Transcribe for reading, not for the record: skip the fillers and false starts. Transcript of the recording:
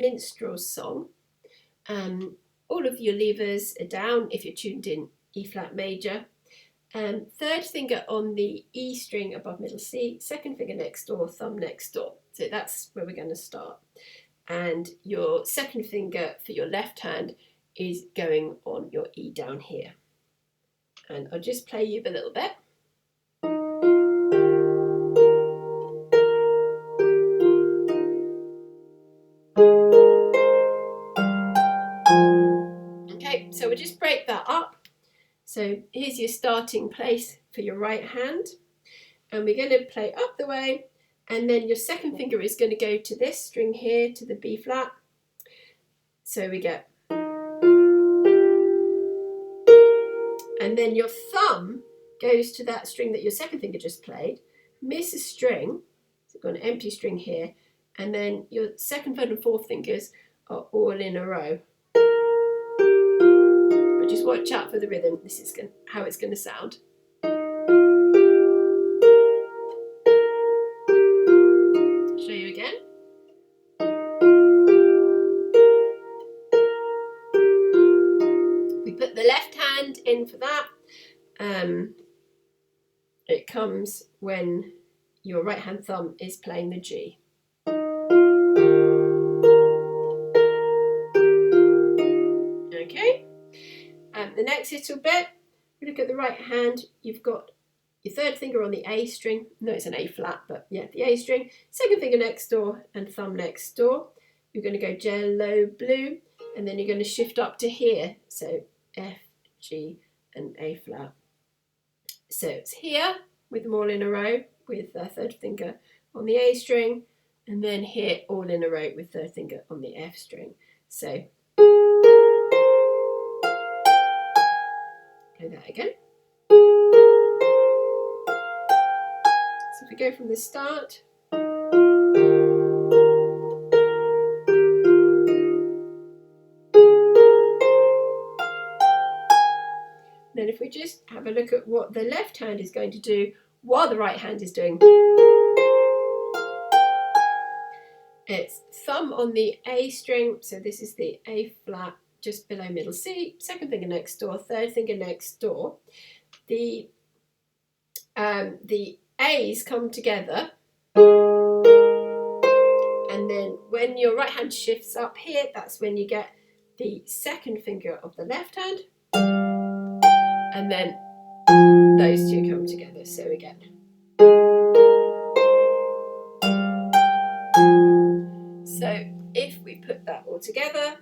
Minstrel song. All of your levers are down if you're tuned in E flat major. Third finger on the E string above middle C, second finger next door, thumb next door. So that's where we're going to start. And your second finger for your left hand is going on your E down here. And I'll just play you a little bit. Okay, so we'll just break that up. So here's your starting place for your right hand. And we're going to play up the way. And then your second finger is going to go to this string here, to the B flat. So we get. And then your thumb goes to that string that your second finger just played, miss a string, so we've got an empty string here, and then your second, third and fourth fingers are all in a row. But just watch out for the rhythm. This is how it's going to sound. I'll show you again. We put the left hand in for that. It comes when your right hand thumb is playing the G. Okay, the next little bit, we look at the right hand, you've got your third finger on the A string, no it's an A flat, but yeah, the A string, second finger next door and thumb next door. You're going to go jello blue, and then you're going to shift up to here, so F, G and A flat. So it's here with them all in a row with the third finger on the A string, and then here all in a row with third finger on the F string. So play that again. So if we go from the start. Then if we just have a look at what the left hand is going to do while the right hand is doing. It's thumb on the A string, so this is the A flat just below middle C, second finger next door, third finger next door. The A's come together, and then when your right hand shifts up here, that's when you get the second finger of the left hand. And then those two come together, so we get. So if we put that all together,